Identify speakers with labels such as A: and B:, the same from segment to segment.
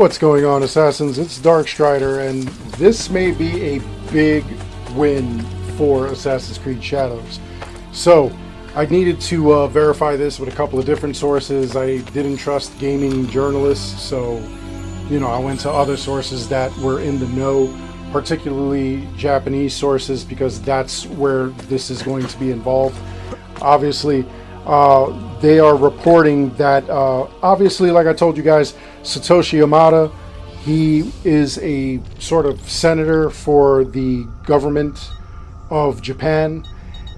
A: What's going on, Assassins? It's Darkstrider, and this may be a big win for Assassin's Creed Shadows. So, I needed to verify this with a couple of different sources. I didn't trust gaming journalists, so, I went to other sources that were in the know, particularly Japanese sources, because that's where this is going to be involved. Obviously, they are reporting that, obviously, like I told you guys, Satoshi Yamada, he is a sort of senator for the government of Japan,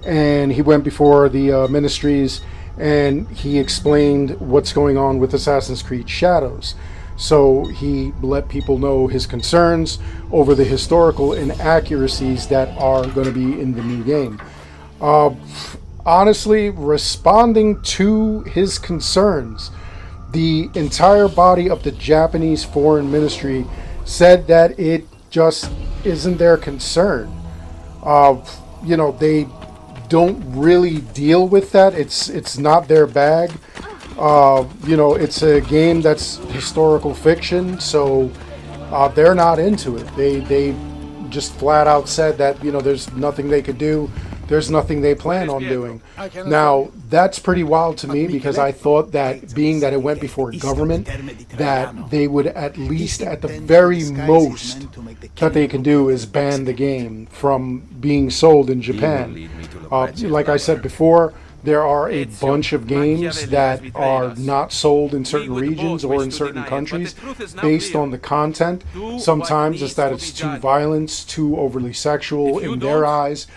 A: and he went before the ministries and he explained what's going on with Assassin's Creed Shadows. So he let people know his concerns over the historical inaccuracies that are going to be in the new game. Honestly, responding to his concerns, the entire body of the Japanese Foreign Ministry said that it just isn't their concern. They don't really deal with that. It's not their bag. It's a game that's historical fiction, so they're not into it. They just flat out said that there's nothing they could do. There's nothing they plan on doing. Now, that's pretty wild to me, because I thought that, being that it went before government, that they would at least, at the very most, that they can do is ban the game from being sold in Japan. Like I said before, there are a bunch of games that are not sold in certain regions or in certain countries based on the content. Sometimes it's that it's too violent, too overly sexual in their eyes,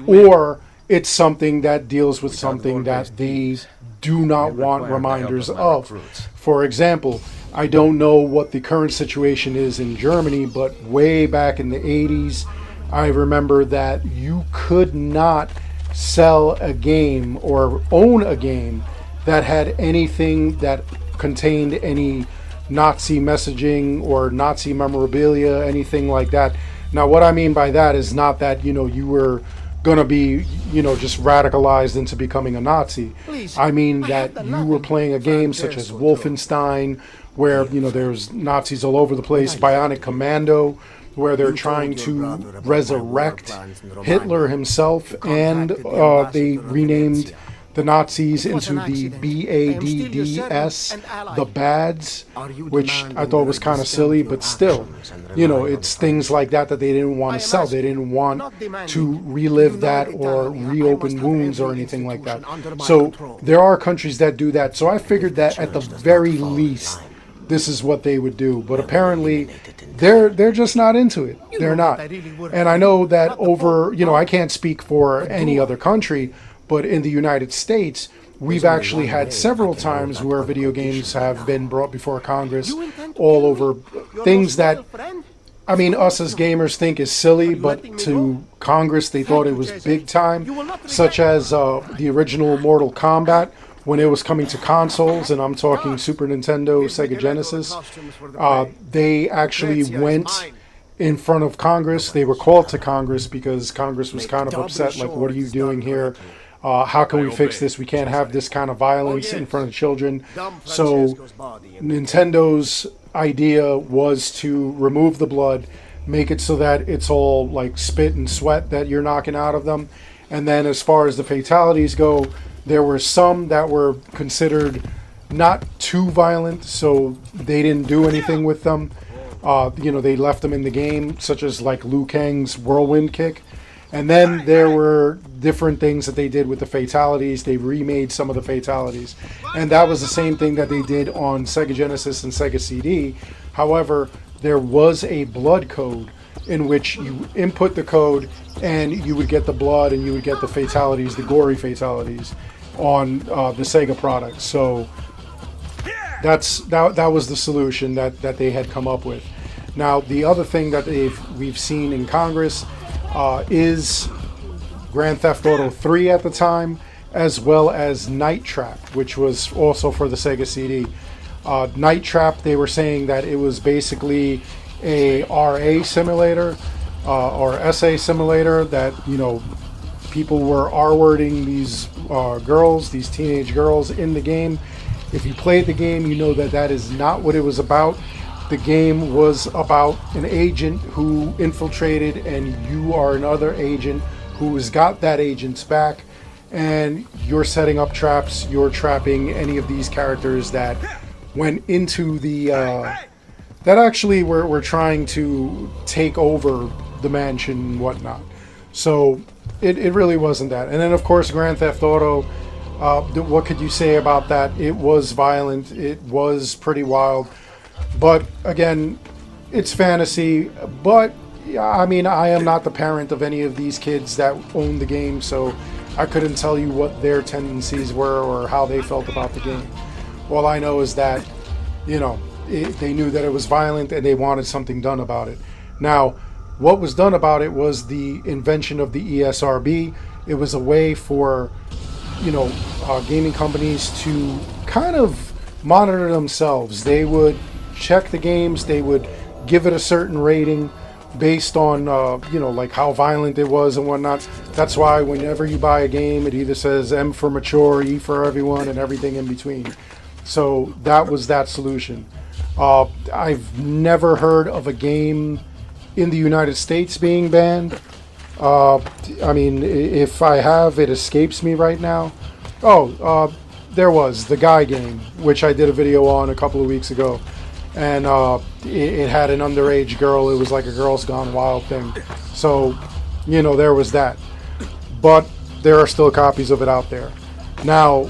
A: or it's something that deals with something that they do not want reminders of. For example, I don't know what the current situation is in Germany, but way back in the 80s, I remember that you could not sell a game or own a game that had anything that contained any Nazi messaging or Nazi memorabilia, anything like that. Now, what I mean by that is not that, you were going to be, just radicalized into becoming a Nazi. I mean that you were playing a game such as Wolfenstein, where, there's Nazis all over the place, Bionic Commando, where they're trying to resurrect Hitler himself, and they renamed the Nazis into the BADDS, the Bads, which I thought was kind of silly, but still, it's things like that they didn't want to sell. They didn't want to relive that or reopen wounds or anything like that. So there are countries that do that. So I figured that at the very least, this is what they would do. But apparently, they're just not into it. They're not. And I know that over, I can't speak for any other country, but in the United States, we've actually had several times where video games have been brought before Congress all over things that, us as gamers think is silly, but to Congress, they thought it was big time, such as the original Mortal Kombat, when it was coming to consoles, and I'm talking Super Nintendo, Sega Genesis. They actually went in front of Congress. They were called to Congress because Congress was kind of upset, like, what are you doing here? How can we fix this? We can't have this kind of violence in front of children. So Nintendo's idea was to remove the blood, make it so that it's all like spit and sweat that you're knocking out of them. And then as far as the fatalities go, there were some that were considered not too violent, so they didn't do anything with them. They left them in the game, such as like Liu Kang's whirlwind kick. And then there were different things that they did with the fatalities. They remade some of the fatalities. And that was the same thing that they did on Sega Genesis and Sega CD. However, there was a blood code in which you input the code and you would get the blood and you would get the fatalities, the gory fatalities on the Sega product. So that was the solution that they had come up with. Now, the other thing that we've seen in Congress is Grand Theft Auto 3 at the time, as well as Night Trap, which was also for the Sega CD. Night Trap, they were saying that it was basically a RA simulator or SA simulator that, people were R-wording these girls, these teenage girls in the game. If you played the game, you know that is not what it was about. the game was about an agent who infiltrated, and you are another agent who has got that agent's back, and you're setting up traps. You're trapping any of these characters that went into the that actually were trying to take over the mansion and whatnot. So it really wasn't that. And then of course Grand Theft Auto. What could you say about that? It was violent. It was pretty wild. But again, it's fantasy. But I mean, I am not the parent of any of these kids that own the game, so I couldn't tell you what their tendencies were or how they felt about the game. All I know is that, you know, they knew that it was violent and they wanted something done about it. Now, what was done about it was the invention of the ESRB. It was a way for, you know, gaming companies to kind of monitor themselves. They would check the games, they would give it a certain rating based on, you know, like how violent it was and whatnot. That's why whenever you buy a game, it either says M for mature, E for everyone, and everything in between. So that was that solution. I've never heard of a game in the United States being banned. I mean, if I have, it escapes me right now. Oh, there was the Guy game, which I did a video on a couple of weeks ago. And it had an underage girl. It was like a Girls Gone Wild thing. So, you know, there was that. But there are still copies of it out there. Now,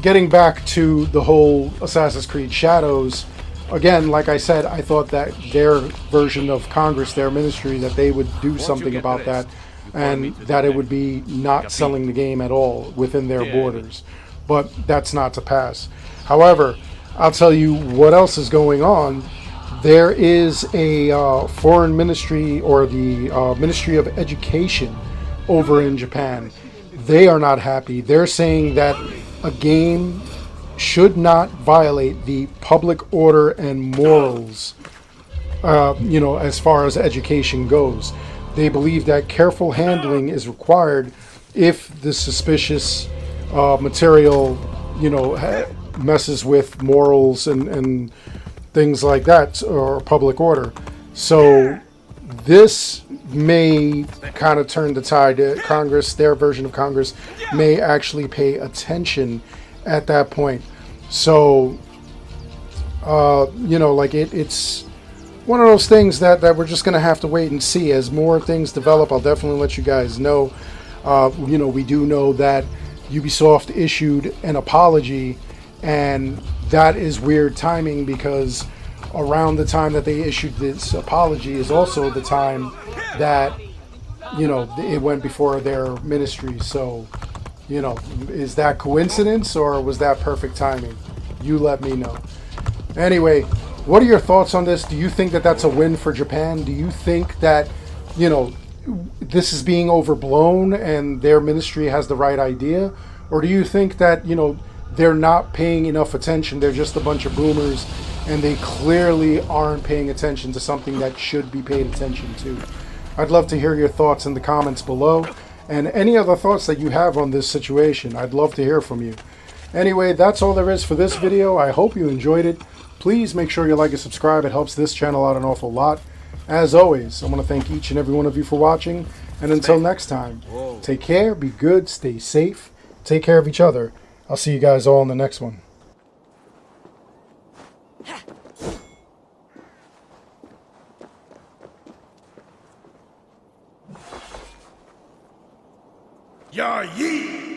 A: getting back to the whole Assassin's Creed Shadows, again, like I said, I thought that their version of Congress, their ministry, that they would do something about that, and that it would be not selling the game at all within their borders. But that's not to pass. However, I'll tell you what else is going on. There is a foreign ministry, or the Ministry of Education over in Japan. They are not happy. They're saying that a game should not violate the public order and morals, you know, as far as education goes. They believe that careful handling is required if the suspicious material, you know, messes with morals and things like that, or public order. So this may kind of turn the tide. Congress, their version of Congress, may actually pay attention at that point. So you know, like it's one of those things that we're just going to have to wait and see. As more things develop, I'll definitely let you guys know. You know, we do know that Ubisoft issued an apology, and that is weird timing, because around the time that they issued this apology is also the time that, you know, it went before their ministry. So, you know, is that coincidence or was that perfect timing? You let me know. Anyway, what are your thoughts on this? Do you think that that's a win for Japan? Do you think that, you know, this is being overblown and their ministry has the right idea? Or do you think that, you know, they're not paying enough attention, they're just a bunch of boomers, and they clearly aren't paying attention to something that should be paid attention to? I'd love to hear your thoughts in the comments below, and any other thoughts that you have on this situation. I'd love to hear from you. Anyway, that's all there is for this video. I hope you enjoyed it. Please make sure you like and subscribe. It helps this channel out an awful lot. As always, I want to thank each and every one of you for watching, and until next time, take care, be good, stay safe, take care of each other. I'll see you guys all in the next one.
B: Ya yeet!